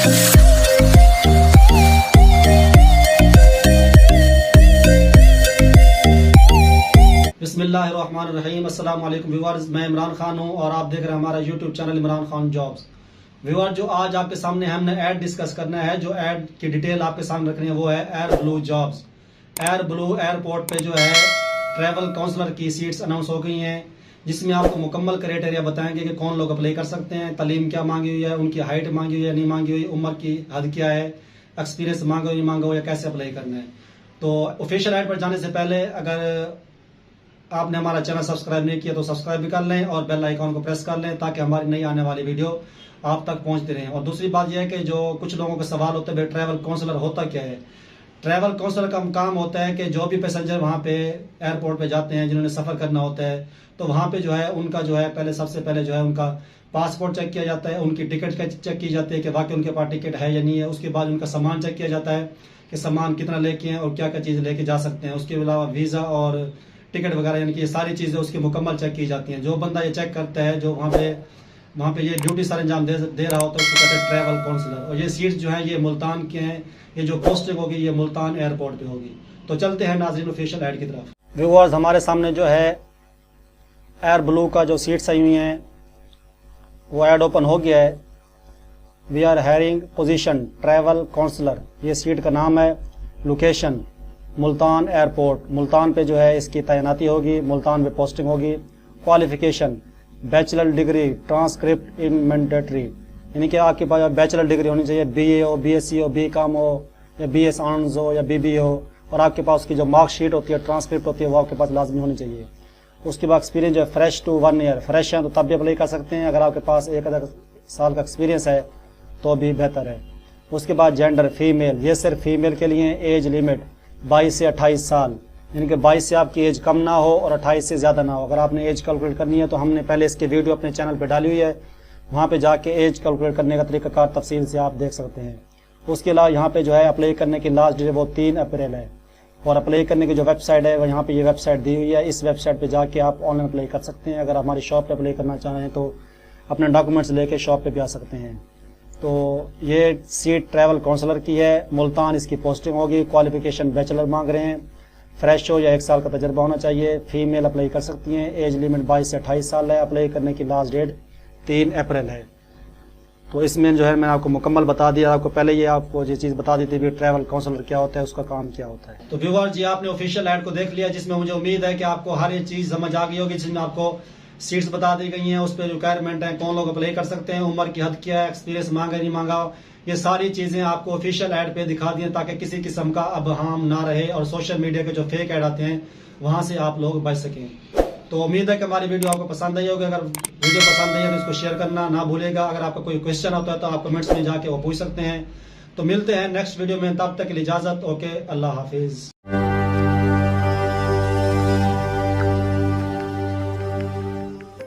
बिस्मिल्लाहिर्रहमानिर्रहीम। अस्सलाम वालेकुम व्यूअर्स, मैं इमरान खान हूं और आप देख रहे हैं हमारा YouTube channel Imran Khan jobs. Viewer, जो आज आपके सामने हमने ऐड डिस्कस करना है, जो ऐड की डिटेल आपके सामने रखनी है वो है air blue jobs. Air blue airport पे जो है ट्रैवल काउंसलर की सीट्स अनाउंस हो गई हैं, जिसमें आपको मुकम्मल क्राइटेरिया बताएंगे कि कौन लोग अप्लाई कर सकते हैं, तालीम क्या मांगी हुई है, उनकी हाइट मांगी हुई है नहीं मांगी हुई, उम्र की हद क्या है, एक्सपीरियंस मांगा हुई मांगा हुआ या कैसे अप्लाई करना है। तो ऑफिशियल ऐड पर जाने से पहले अगर आपने हमारा चैनल सब्सक्राइब नहीं किया तो सब्सक्राइब भी कर लें और बेल आइकॉन को प्रेस कर लें ताकि हमारी नई आने वाली वीडियो आप तक पहुंचती रहें। और दूसरी बात यह है कि जो कुछ लोगों के सवाल होते हैं, ट्रैवल काउंसलर होता क्या है। ट्रैवल काउंसलर का काम होता है कि जो भी पैसेंजर वहाँ पे एयरपोर्ट पे जाते हैं, जिन्होंने सफ़र करना होता है, तो वहाँ पे जो है उनका जो है पहले सबसे पहले जो है उनका पासपोर्ट चेक किया जाता है, उनकी टिकट चेक की जाती है कि वाकई उनके पास टिकट है या नहीं है। उसके बाद उनका सामान चेक किया जाता है कि सामान कितना लेके हैं और क्या क्या चीज़ लेके जा सकते हैं। उसके अलावा वीज़ा और टिकट वगैरह यानी कि ये सारी चीज़ें उसकी मुकम्मल चेक की जाती हैं। जो बंदा ये चेक करता है, जो वहाँ पे ये ड्यूटी सर अंजाम दे रहा होता है, उसको कहते हैं ट्रैवल काउंसलर। और ये सीट्स जो हैं ये मुल्तान के हैं, ये जो पोस्टिंग होगी ये मुल्तान एयरपोर्ट पे होगी। तो चलते हैं नाज़रीन ऑफिशियल ऐड की तरफ। व्यूअर्स, हमारे सामने जो है एयर ब्लू का जो सीट्स आई हुई हैं वो ऐड ओपन हो गया है। We are hiring position travel counsellor, ये सीट का नाम है। लोकेशन मुल्तान एयरपोर्ट, मुल्तान पे जो है इसकी तैनाती होगी, मुल्तान पे पोस्टिंग होगी। क्वालिफिकेशन बैचलर डिग्री ट्रांसक्रिप्ट इन मैंडेटरी, यानी कि आपके पास बैचलर डिग्री होनी चाहिए, बीए हो, बीएससी हो, बीकॉम हो या बीएस ऑनर्स हो या बीबी हो, और आपके पास उसकी जो मार्कशीट होती है, ट्रांसक्रिप्ट होती है, वो आपके पास लाजमी होनी चाहिए। उसके बाद एक्सपीरियंस जो है फ्रेश टू 1 ईयर, फ्रेश है तो तब भी अप्लाई कर सकते हैं। अगर आपके पास 1 साल का एक्सपीरियंस है तो भी बेहतर है। उसके बाद जेंडर फीमेल, ये सिर्फ फीमेल के लिए। एज लिमिट 22 से 28 साल, यानी कि 22 से आपकी एज कम ना हो और 28 से ज़्यादा ना हो। अगर आपने एज कैलकुलेट करनी है तो हमने पहले इसकी वीडियो अपने चैनल पे डाली हुई है, वहाँ पे जाके एज कैलकुलेट करने का तरीकाकार तफसील से आप देख सकते हैं। उसके अलावा यहाँ पे जो है अप्लाई करने की लास्ट डेट वो 3 अप्रैल है, और अप्लाई करने की जो वेबसाइट है वो यहाँ पे ये वेबसाइट दी हुई है। इस वेबसाइट पर जाके आप ऑनलाइन अप्लाई कर सकते हैं। अगर हमारी शॉप पर अप्लाई करना चाहें तो अपने डॉक्यूमेंट्स लेके शॉप पर भी आ सकते हैं। तो ये सीट ट्रैवल काउंसलर की है, मुल्तान इसकी पोस्टिंग होगी। क्वालिफिकेशन बैचलर मांग रहे हैं, फ्रेश हो या 1 साल का तजर्बा होना चाहिए। फीमेल अप्लाई कर सकती हैं। एज लिमिट 22 से 28 साल है। अप्लाई करने की लास्ट डेट 3 अप्रैल है। तो इसमें जो है मैंने आपको मुकम्मल बता दिया। आपको पहले ये आपको ये चीज़ बता दी थी कि ट्रैवल काउंसलर क्या होता है, उसका काम क्या होता है। तो व्यूअर जी, आपने ऑफिशियल ऐड को देख लिया, जिसमें मुझे उम्मीद है कि आपको हर एक चीज़ समझ आ गई होगी, जिसमें आपको सीट्स बता दी गई हैं, उस पर रिक्वायरमेंट है, कौन लोग अप्लाई कर सकते हैं, उम्र की हद क्या है, एक्सपीरियंस मांगा नहीं मांगा, ये सारी चीजें आपको ऑफिशियल ऐड पे दिखा दी हैं ताकि किसी किस्म का अबहम ना रहे और सोशल मीडिया के जो फेक ऐड आते हैं वहां से आप लोग बच सकें। तो उम्मीद है कि हमारी वीडियो आपको पसंद आई होगी। अगर वीडियो पसंद आई है तो इसको शेयर करना ना भूलेगा। अगर आपका कोई क्वेश्चन होता है तो आप कमेंट्स में जाके वो पूछ सकते हैं। तो मिलते हैं नेक्स्ट वीडियो में, तब तक के लिए इजाजत। ओके, अल्लाह हाफिज।